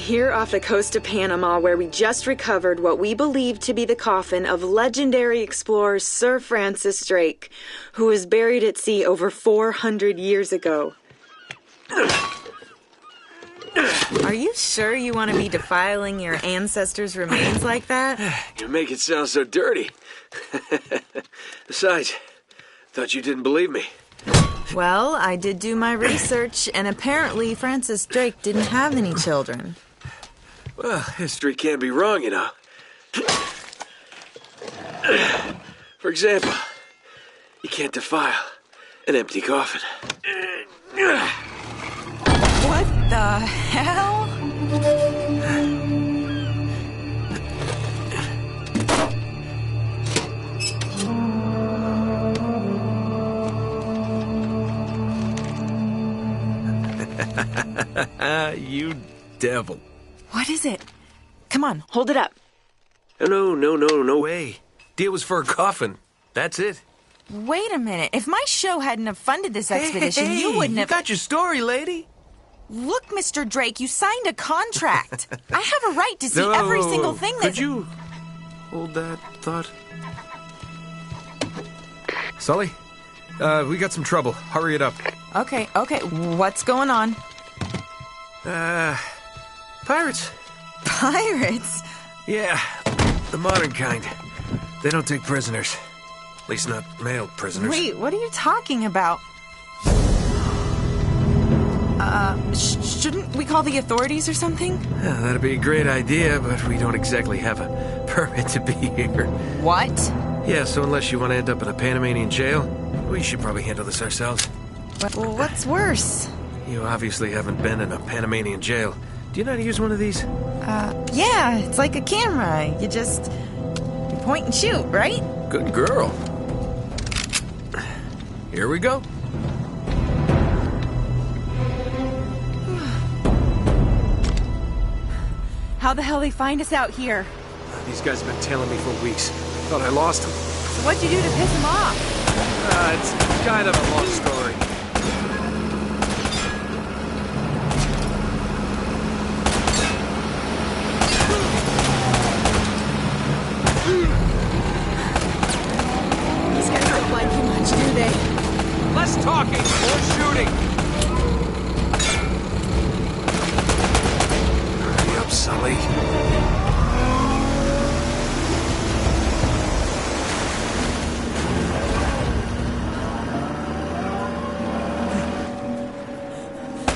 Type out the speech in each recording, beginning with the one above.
here off the coast of Panama, where we just recovered what we believe to be the coffin of legendary explorer Sir Francis Drake, who was buried at sea over 400 years ago. Are you sure you want to be defiling your ancestors' remains like that? You make it sound so dirty. Besides, thought you didn't believe me. Well, I did do my research, and apparently Francis Drake didn't have any children. Well, history can't be wrong, you know. For example, you can't defile an empty coffin. What the hell? You devil. What is it? Come on, hold it up. No way. Deal was for a coffin. That's it. Wait a minute. If my show hadn't have funded this expedition, you wouldn't have... You got your story, lady. Look, Mr. Drake, you signed a contract. I have a right to see every single thing that... Could you hold that thought? Sully, we got some trouble. Hurry it up. Okay. What's going on? Pirates. Pirates? Yeah, the modern kind. They don't take prisoners. At least not male prisoners. Wait, what are you talking about? Shouldn't we call the authorities or something? Yeah, that'd be a great idea, but we don't exactly have a permit to be here. What? Yeah, so unless you want to end up in a Panamanian jail, we should probably handle this ourselves. Well, what's worse? You obviously haven't been in a Panamanian jail. Do you know how to use one of these? Yeah, it's like a camera. You point and shoot, right? Good girl. Here we go. How the hell they find us out here? These guys have been tailing me for weeks. Thought I lost them. So what'd you do to piss them off? It's kind of a long story. These guys don't like you much, do they? Less talking, more shooting. Hurry up, Sully.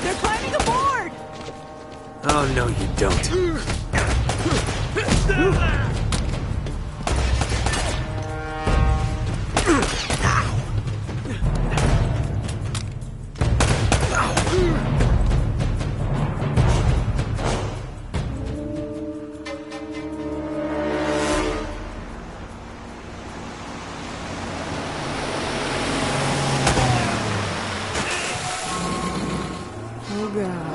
They're climbing aboard! Oh, no, you don't. Oh, God.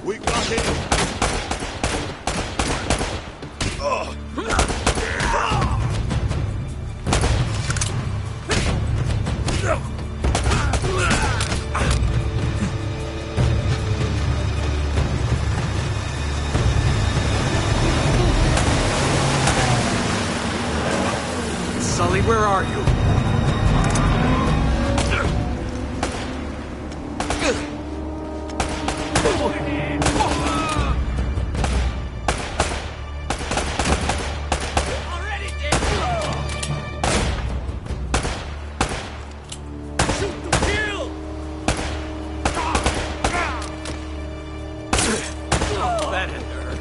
We got him! Oh. Sully, where are you? That had to hurt.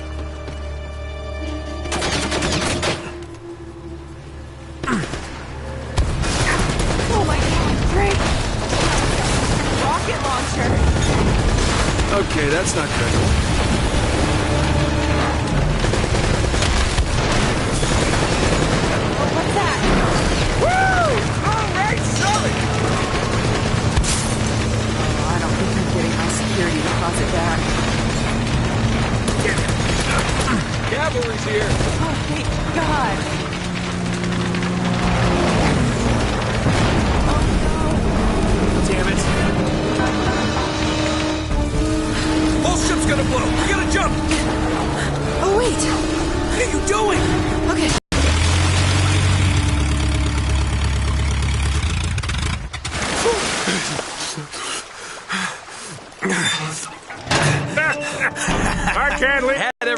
Oh my God, Drake! Rocket launcher! Okay, that's not good. Oh, what's that? Woo! All right, Sully! Oh, I don't think I'm getting my security deposit back. Cavalry's here. Oh, thank God. Damn it.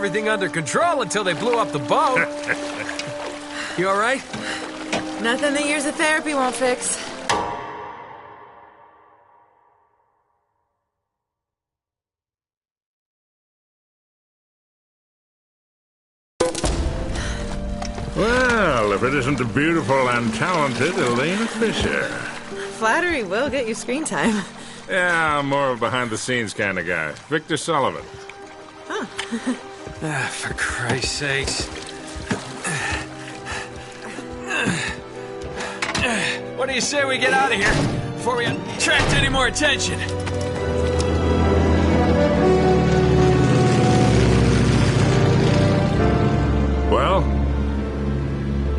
everything under control until they blew up the boat. You all right? Nothing that years of therapy won't fix. Well, if it isn't the beautiful and talented Elena Fisher. Flattery will get you screen time. Yeah, I'm more of a behind-the-scenes kind of guy. Victor Sullivan. For Christ's sakes. What do you say we get out of here before we attract any more attention? Well?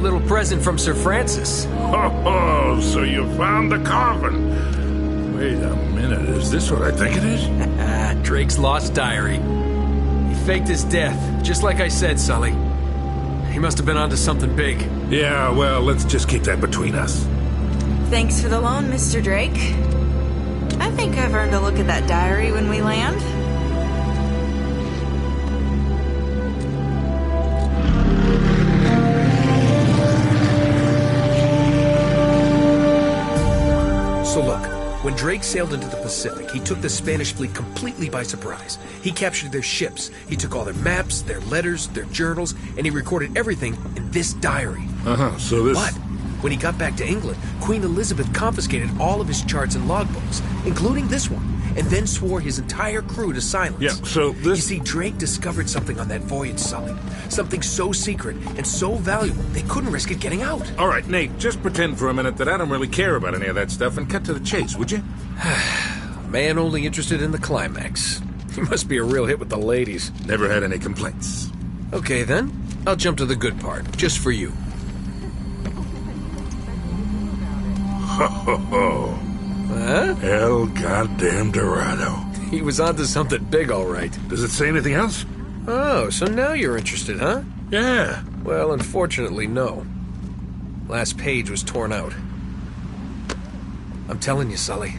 Little present from Sir Francis. Oh, so you found the coffin. Wait a minute, is this what I think it is? Drake's lost diary. He faked his death, just like I said, Sully. He must have been onto something big. Yeah, well, let's just keep that between us. Thanks for the loan, Mr. Drake. I think I've earned a look at that diary when we land. So look, when Drake sailed into the Pacific, he took the Spanish fleet completely by surprise. He captured their ships, he took all their maps, their letters, their journals, and he recorded everything in this diary. So this... But when he got back to England, Queen Elizabeth confiscated all of his charts and logbooks, including this one, and then swore his entire crew to silence. Yeah, so this... You see, Drake discovered something on that voyage, Sully. Something so secret and so valuable, they couldn't risk it getting out. All right, Nate, just pretend for a minute that I don't really care about any of that stuff and cut to the chase, would you? Man only interested in the climax. He must be a real hit with the ladies. Never had any complaints. Okay, then. I'll jump to the good part, just for you. Ho, ho, ho. Huh? El goddamn Dorado. He was onto something big, all right. Does it say anything else? Oh, so now you're interested, huh? Yeah. Well, unfortunately, no. Last page was torn out. I'm telling you, Sully.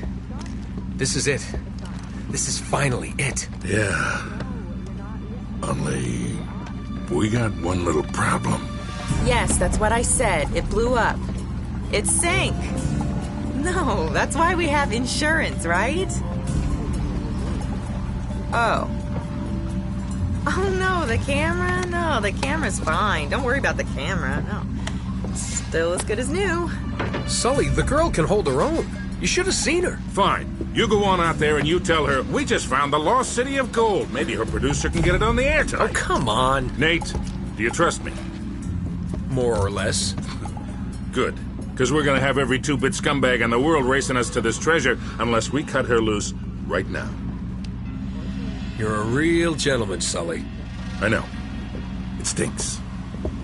This is it. This is finally it. Yeah. Only... we got one little problem. Yes, that's what I said. It blew up. It sank. No, that's why we have insurance, right? Oh. Oh, no, the camera? No, the camera's fine. Don't worry about the camera, no. It's still as good as new. Sully, the girl can hold her own. You should have seen her. Fine. You go on out there and you tell her, we just found the lost city of gold. Maybe her producer can get it on the air tonight. Oh, come on. Nate, do you trust me? More or less. Good. Because we're going to have every two-bit scumbag in the world racing us to this treasure unless we cut her loose right now. You're a real gentleman, Sully. I know. It stinks.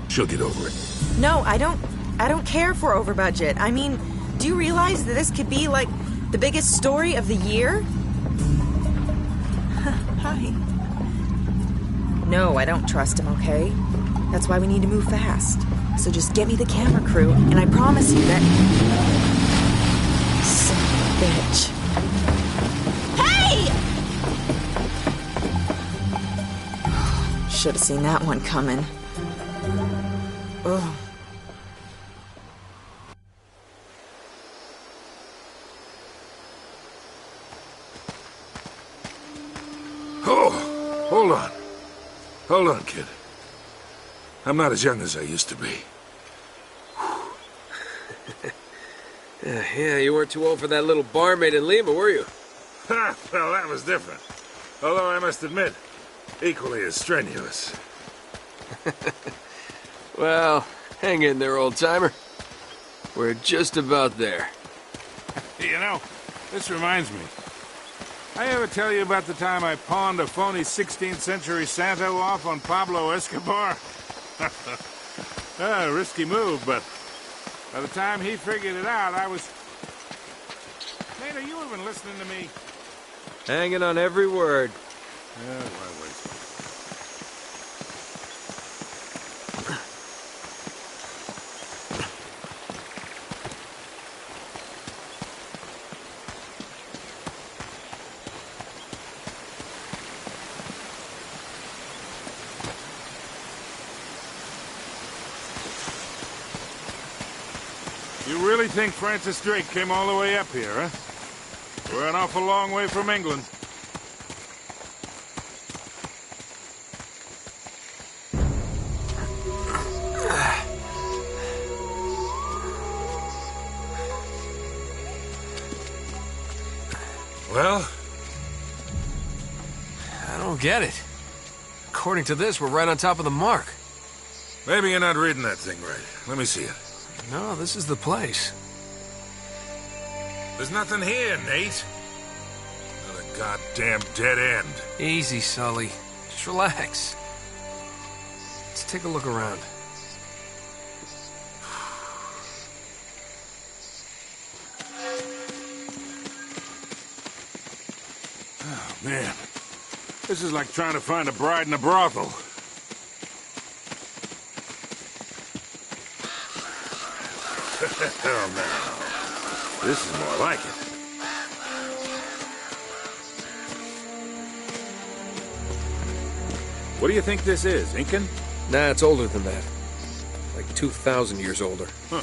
She'll get over it. No, I don't care for over budget. I mean, do you realize that this could be, like, the biggest story of the year? Hi. No, I don't trust him, okay? That's why we need to move fast. So just get me the camera crew, and I promise you that... Son of a bitch. Hey! Should have seen that one coming. Ugh. Oh, hold on. Hold on, kid. I'm not as young as I used to be. Yeah, you weren't too old for that little barmaid in Lima, were you? Ha! Well, that was different. Although I must admit, equally as strenuous. Well, hang in there, old-timer. We're just about there. You know, this reminds me. I ever tell you about the time I pawned a phony 16th century Santo off on Pablo Escobar? Risky move, but by the time he figured it out, I was... Nate, are you even listening to me? Hanging on every word. Yeah, why waste it? You really think Francis Drake came all the way up here, huh? We're an awful long way from England. Well, I don't get it. According to this, we're right on top of the mark. Maybe you're not reading that thing right. Let me see it. No, this is the place. There's nothing here, Nate. Another goddamn dead end. Easy, Sully. Just relax. Let's take a look around. Oh, man. This is like trying to find a bride in a brothel. Oh, no. This is more like it. What do you think this is, Incan? Nah, it's older than that. Like 2,000 years older. Huh.